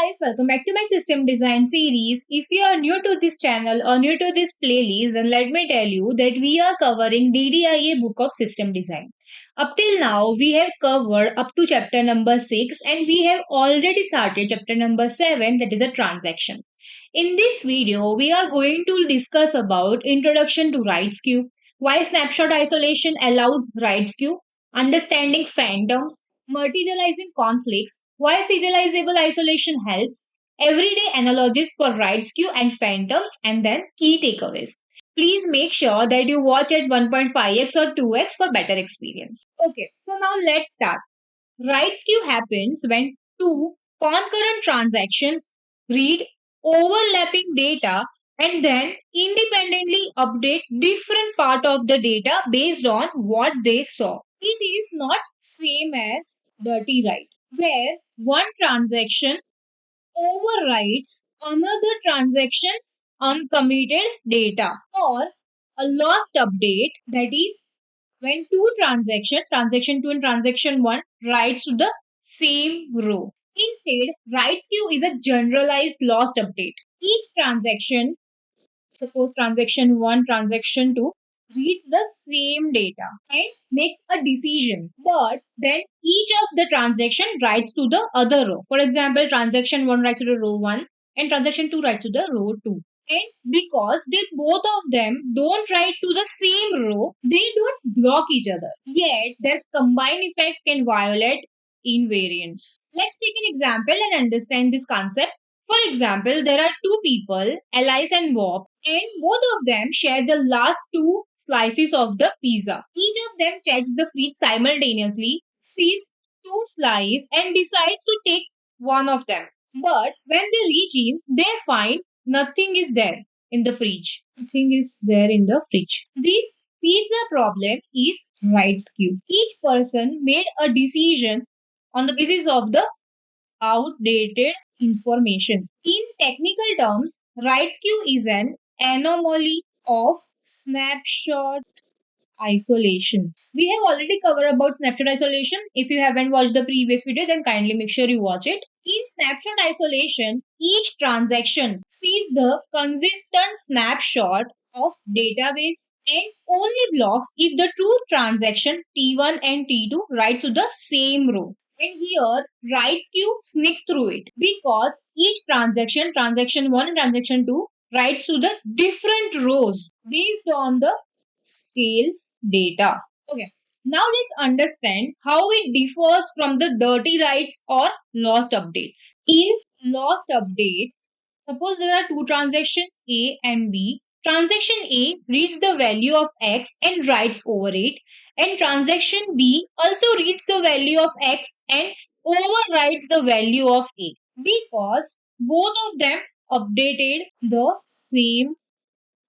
Guys, welcome back to my system design series. If you are new to this channel or new to this playlist, then let me tell you that we are covering DDIA book of system design. Up till now, we have covered up to chapter number 6 and we have already started chapter number 7, that is a transaction. In this video, we are going to discuss about introduction to right skew, why snapshot isolation allows right skew, understanding phantoms, materializing conflicts, why serializable isolation helps, everyday analogies for right skew and phantoms, and then key takeaways. Please make sure that you watch at 1.5x or 2x for better experience. Okay, so now let's start. Right skew happens when two concurrent transactions read overlapping data and then independently update different part of the data based on what they saw. It is not same as dirty write, where one transaction overrides another transaction's uncommitted data, or a lost update, that is when two transactions, transaction 2 and transaction 1, writes to the same row. Instead, write skew is a generalized lost update. Each transaction, suppose transaction 1, transaction 2, reads the same data and makes a decision. But then each of the transaction writes to the other row. For example, transaction 1 writes to the row 1 and transaction 2 writes to the row 2. And because they both of them don't write to the same row, they don't block each other. Yet their combined effect can violate invariance. Let's take an example and understand this concept. For example, there are two people, Alice and Bob, and both of them share the last two slices of the pizza. Each of them checks the fridge simultaneously, sees two slices, and decides to take one of them. But when they reach in, they find nothing is there in the fridge. Nothing is there in the fridge. This pizza problem is right skew. Each person made a decision on the basis of the outdated information. In technical terms, right skew is an anomaly of snapshot isolation. We have already covered about snapshot isolation. If you haven't watched the previous video, then kindly make sure you watch it. In snapshot isolation, each transaction sees the consistent snapshot of database and only blocks if the two transaction T1 and T2 writes to the same row. And here, right skew sneaks through it because each transaction, transaction 1 and transaction 2, writes to the different rows based on the scale data. Okay, now let's understand how it differs from the dirty writes or lost updates. In lost update, suppose there are two transactions A and B. Transaction A reads the value of X and writes over it, and transaction B also reads the value of X and overwrites the value of A because both of them updated the same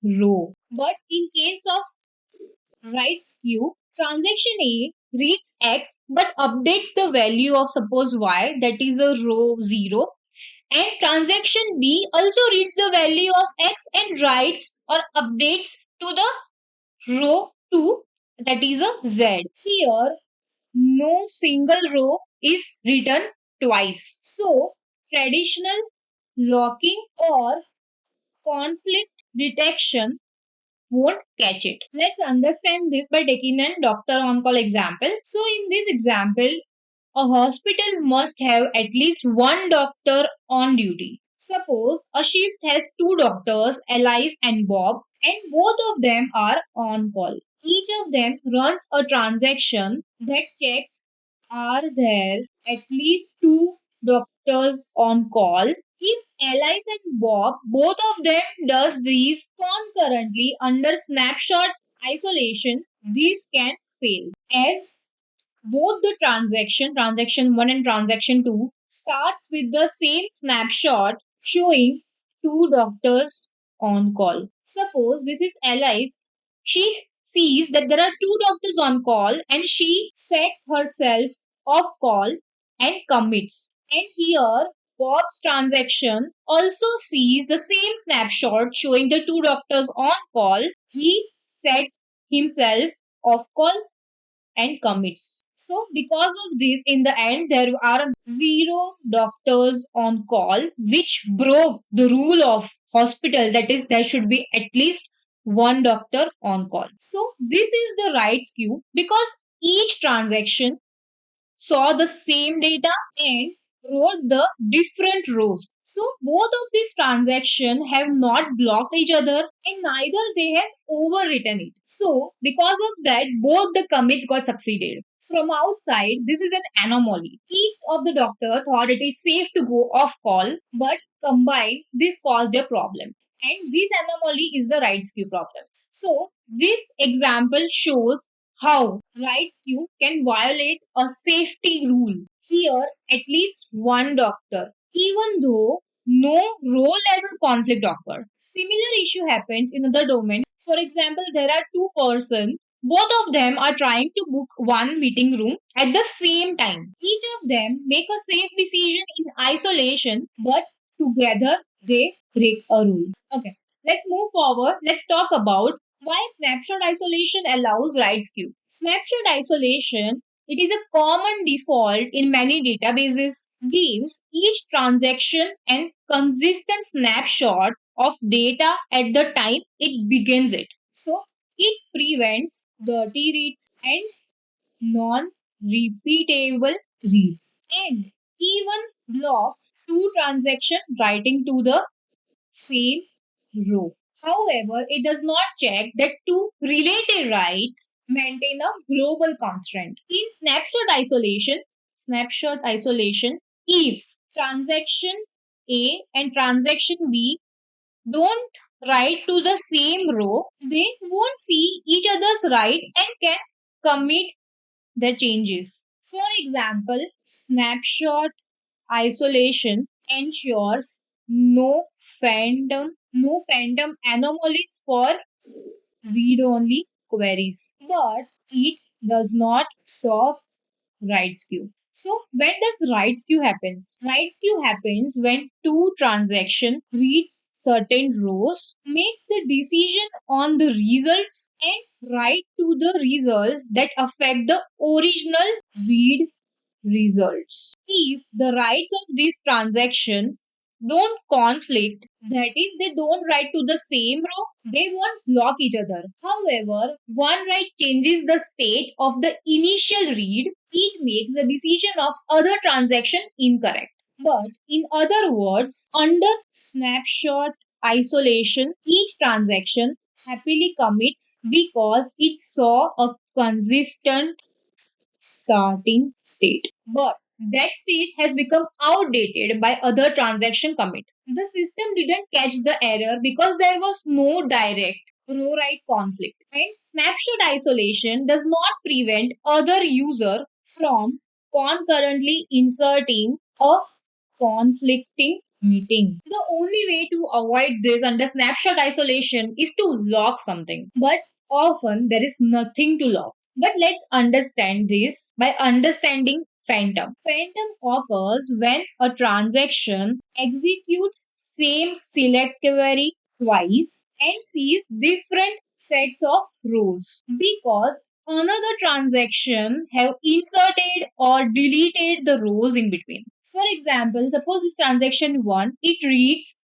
row. But in case of right skew, transaction A reads X but updates the value of suppose Y, that is a row 0, and transaction B also reads the value of X and writes or updates to the row 2, that is a Z. Here, no single row is written twice. So, traditional locking or conflict detection won't catch it. Let's understand this by taking a doctor on call example. So, in this example, a hospital must have at least one doctor on duty. Suppose a shift has two doctors, Alice and Bob, and both of them are on call. Each of them runs a transaction that checks are there at least two doctors on call. If Alice and Bob, both of them does these concurrently under snapshot isolation, these can fail as both the transaction 1 and transaction 2, starts with the same snapshot showing two doctors on call. Suppose this is Alice. She sees that there are two doctors on call and she sets herself off call and commits. And here, Bob's transaction also sees the same snapshot showing the two doctors on call. He sets himself off call and commits. So, because of this, in the end, there are zero doctors on call, which broke the rule of hospital. That is, there should be at least one doctor on call. So, this is the rights queue because each transaction saw the same data and wrote the different rows. So both of these transactions have not blocked each other and neither they have overwritten it. So because of that, both the commits got succeeded. From outside, this is an anomaly. Each of the doctor thought it is safe to go off call, but combined, this caused a problem. And this anomaly is the rights queue problem. So this example shows how rights queue can violate a safety rule. Here, at least one doctor, even though no role level conflict occurred. Similar issue happens in other domain. For example, there are two persons. Both of them are trying to book one meeting room at the same time. Each of them make a safe decision in isolation, but together they break a rule. Okay, let's move forward. Let's talk about why snapshot isolation allows rights queue. Snapshot isolation, it is a common default in many databases, gives each transaction an consistent snapshot of data at the time it begins it. So it prevents dirty reads and non-repeatable reads and even blocks two transactions writing to the same row. However, it does not check that two related writes maintain a global constraint. In snapshot isolation, if transaction A and transaction B don't write to the same row, they won't see each other's write and can commit the changes. For example, snapshot isolation ensures no phantom anomalies for read-only queries, but it does not stop rights queue. So when does rights queue happens? Rights queue happens when two transaction read certain rows, makes the decision on the results and write to the results that affect the original read results. If the rights of this transaction don't conflict, that is, they don't write to the same row, they won't block each other. However, one write changes the state of the initial read, it makes the decision of other transaction incorrect. But in other words, under snapshot isolation, each transaction happily commits because it saw a consistent starting state. But that state has become outdated by other transaction commit. The system didn't catch the error because there was no direct row write conflict. And snapshot isolation does not prevent other user from concurrently inserting a conflicting meeting. The only way to avoid this under snapshot isolation is to lock something. But often there is nothing to lock. But let's understand this by understanding phantom. Phantom occurs when a transaction executes same select query twice and sees different sets of rows because another transaction have inserted or deleted the rows in between. For example, suppose this transaction 1, it reads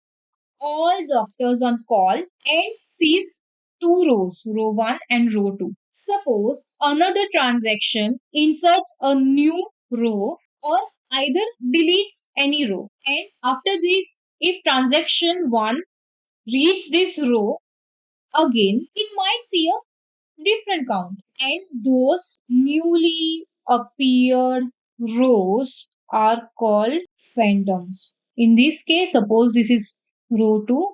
all doctors on call and sees two rows, row 1 and row 2. Suppose another transaction inserts a new row or either deletes any row. And after this, if transaction 1 reads this row again, it might see a different count. And those newly appeared rows are called phantoms. In this case, suppose this is row 2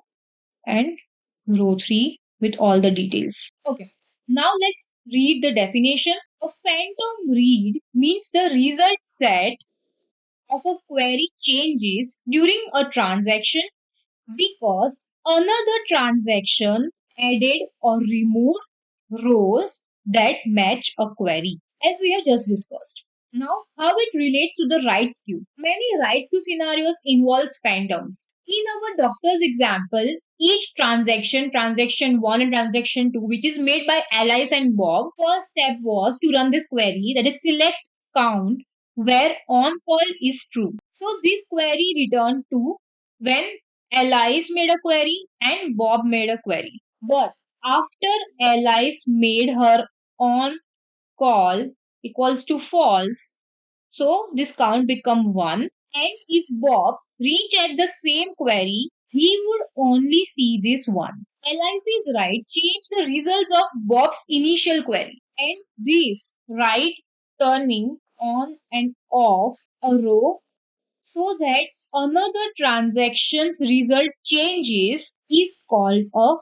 and row 3 with all the details. Okay. Now let's read the definition. A phantom read means the result set of a query changes during a transaction because another transaction added or removed rows that match a query, as we have just discussed. Now, how it relates to the rights queue. Many rights queue scenarios involves phantoms. In our doctor's example, each transaction 1 and transaction 2, which is made by Alice and Bob, first step was to run this query, that is select count where on call is true. So this query returned to when Alice made a query and Bob made a query. But after Alice made her on call equals to false, so this count become 1. And if Bob rechecked the same query, he would only see this one. Alice is right change the results of Bob's initial query. And this right turning on and off a row so that another transaction's result changes is called a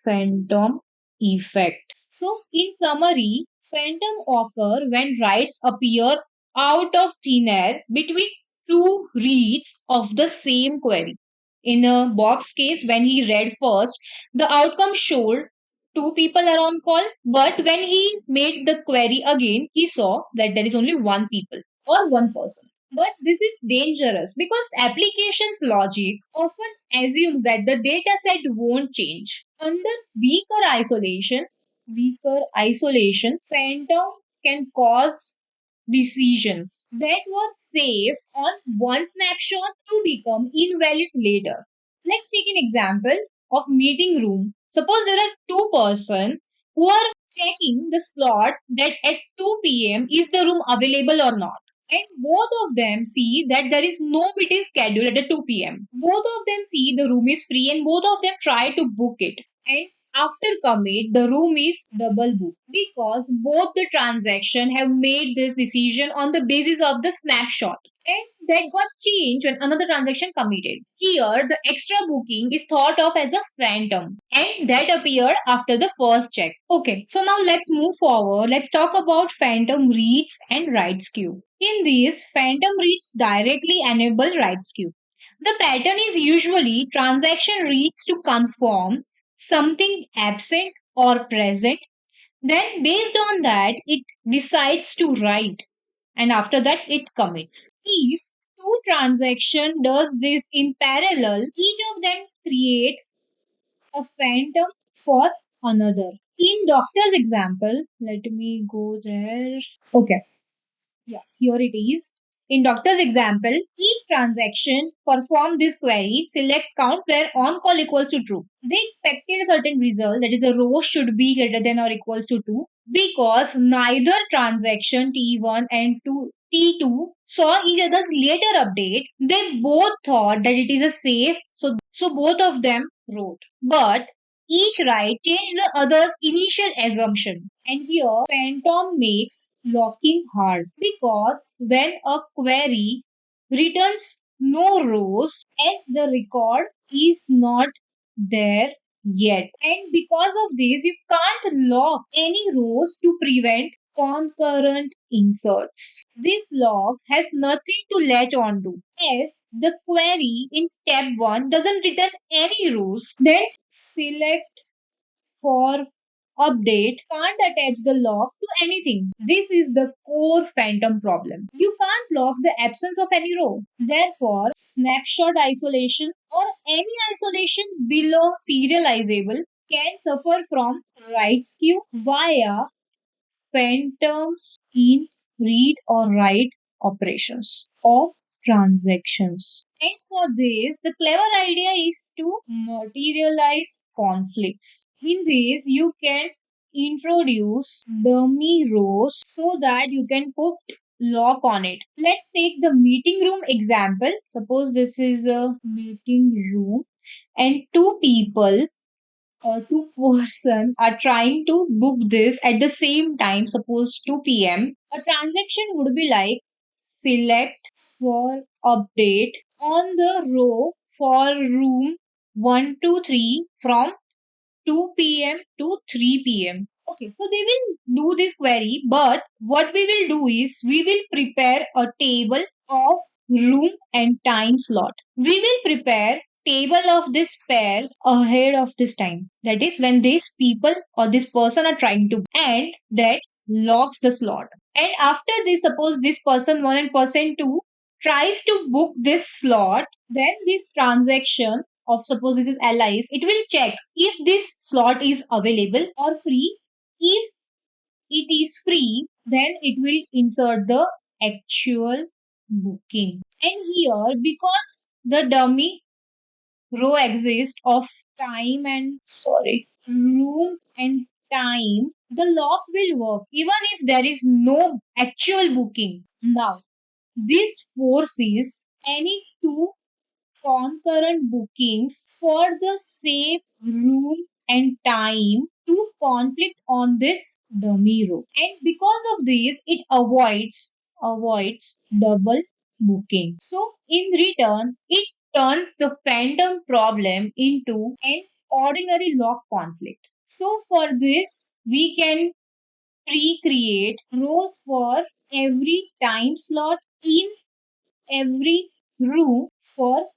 phantom effect. So, in summary, phantom occur when writes appear out of thin air between two reads of the same query. In Bob's case, when he read first, the outcome showed two people are on call, but when he made the query again, he saw that there is only one people or one person. But this is dangerous because applications logic often assumes that the data set won't change. Under weaker isolation, phantom can cause decisions that were safe on one snapshot to become invalid later. Let's take an example of meeting room. Suppose there are two persons who are checking the slot that at 2 p.m. is the room available or not. And both of them see that there is no meeting scheduled at the 2 p.m. Both of them see the room is free and both of them try to book it. And after commit, the room is double booked because both the transaction have made this decision on the basis of the snapshot. And that got changed when another transaction committed. Here, the extra booking is thought of as a phantom and that appeared after the first check. Okay, so now let's move forward. Let's talk about phantom reads and write skew. In this, phantom reads directly enable write skew. The pattern is usually transaction reads to confirm something absent or present. Then, based on that, it decides to write, and after that, it commits. If two transaction does this in parallel, each of them create a phantom for another. In doctor's example, let me go there. Okay. Yeah, here it is. In doctor's example, each transaction perform this query, select count where on call equals to true. They expected a certain result, that is a row should be greater than or equals to 2 because neither transaction T1 and T2 saw each other's later update. They both thought that it is a safe, so both of them wrote. But each write changed the other's initial assumption. And here, Phantom makes locking hard because when a query returns no rows as the record is not there yet. And because of this, you can't lock any rows to prevent concurrent inserts. This lock has nothing to latch onto as the query in step 1 doesn't return any rows. Then select for update can't attach the lock to anything. This is the core phantom problem. You can't lock the absence of any row. Therefore, snapshot isolation or any isolation below serializable can suffer from write skew via phantoms in read or write operations of transactions. And for this, the clever idea is to materialize conflicts. In this, you can introduce dummy rows so that you can put lock on it. Let's take the meeting room example. Suppose this is a meeting room and two people or two person are trying to book this at the same time, suppose 2 p.m. A transaction would be like select for update on the row for room 123 from 2 p.m. to 3 p.m. Okay, so they will do this query, but what we will do is we will prepare a table of room and time slot. We will prepare table of these pairs ahead of this time. That is when these people or this person are trying to and that locks the slot. And after this, suppose this person 1 and person 2 tries to book this slot, then this transaction of suppose this is allies, it will check if this slot is available or free. If it is free, then it will insert the actual booking. And here, because the dummy row exists of time and room and time, the lock will work even if there is no actual booking. Now, this forces any two concurrent bookings for the same room and time to conflict on this dummy row. And because of this, it avoids double booking. So in return, it turns the phantom problem into an ordinary lock conflict. So for this, we can pre-create rows for every time slot in every room for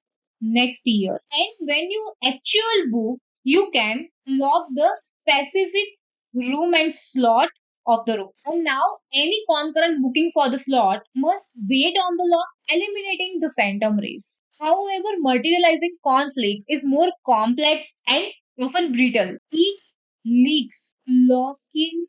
next year. And when you actual book, you can lock the specific room and slot of the room. And now any concurrent booking for the slot must wait on the lock, eliminating the phantom race. However, materializing conflicts is more complex and often brittle. It leaks locking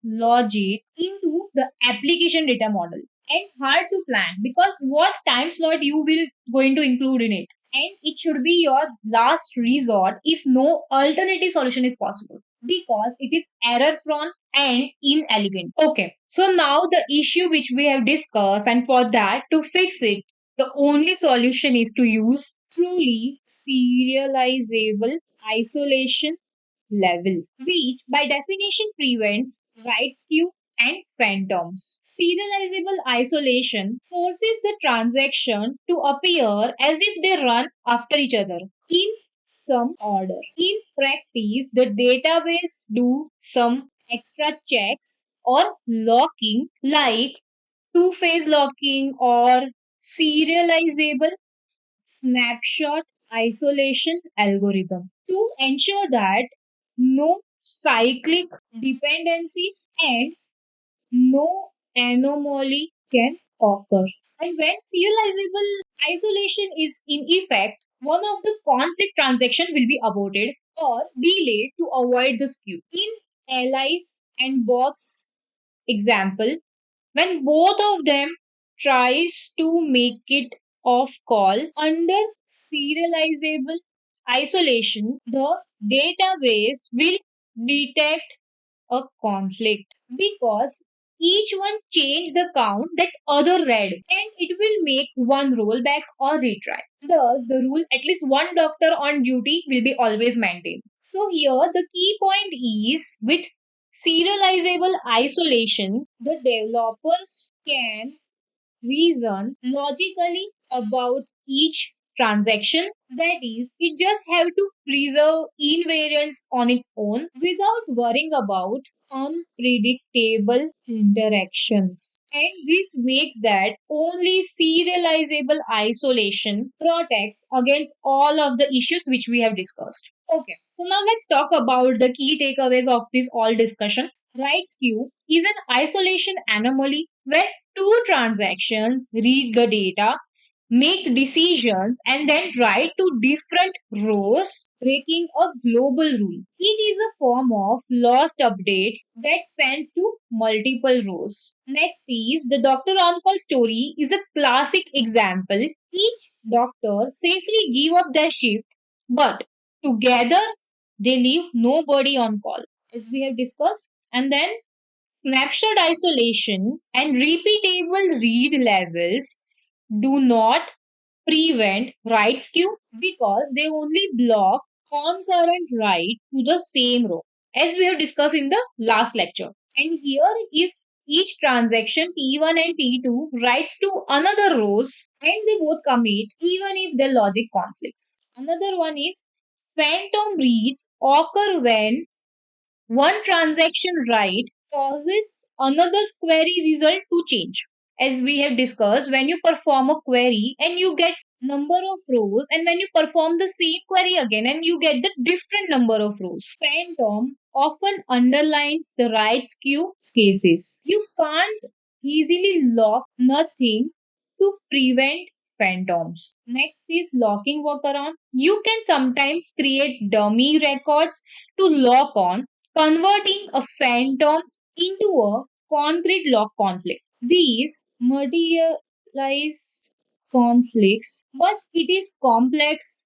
logic into the application data model and hard to plan because what time slot you will going to include in it, and it should be your last resort if no alternative solution is possible because it is error prone and inelegant. Okay, so now the issue which we have discussed, and for that to fix it, the only solution is to use truly serializable isolation level, which by definition prevents right skew and phantoms. Serializable isolation forces the transaction to appear as if they run after each other in some order. In practice, the database do some extra checks or locking like two-phase locking or serializable snapshot isolation algorithm to ensure that no cyclic dependencies and no anomaly can occur. And when serializable isolation is in effect, one of the conflict transaction will be aborted or delayed to avoid the skew. In Alice and Bob's example, when both of them tries to make it off call under serializable isolation, the database will detect a conflict because each one changed the count that other read and it will make one rollback or retry. Thus, the rule at least one doctor on duty will be always maintained. So, here the key point is with serializable isolation, the developers can reason logically about each transaction. That is, it just have to preserve invariance on its own without worrying about unpredictable interactions. And this makes that only serializable isolation protects against all of the issues which we have discussed. Okay, so now let's talk about the key takeaways of this all discussion. Right skew is an isolation anomaly where two transactions read the data, make decisions, and then write to different rows, breaking a global rule. It is a form of lost update that spans to multiple rows. Next is the doctor on call story is a classic example. Each doctor safely give up their shift, but together they leave nobody on call, as we have discussed. And then snapshot isolation and repeatable read levels do not prevent write skew because they only block concurrent write to the same row, as we have discussed in the last lecture. And here, if each transaction T1 and T2 writes to another rows and they both commit, even if their logic conflicts. Another one is phantom reads occur when one transaction write causes another's query result to change. As we have discussed, when you perform a query and you get number of rows, and when you perform the same query again and you get the different number of rows. Phantom often underlines the right skew cases. You can't easily lock nothing to prevent phantoms. Next is locking workaround. You can sometimes create dummy records to lock on, converting a phantom into a concrete lock conflict. These materialize conflicts, but it is complex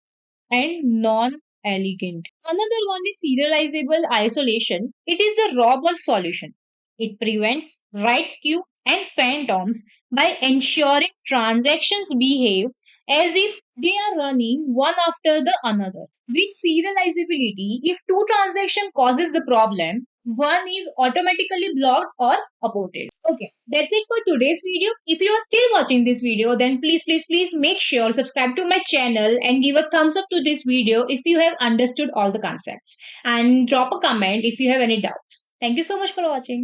and non-elegant. Another one is serializable isolation. It is the robust solution. It prevents right skew and phantoms by ensuring transactions behave as if they are running one after the another. With serializability, if two transaction causes the problem, one is automatically blocked or aborted. Okay, that's it for today's video. If you are still watching this video, then please make sure subscribe to my channel and give a thumbs up to this video if you have understood all the concepts, and drop a comment if you have any doubts. Thank you so much for watching.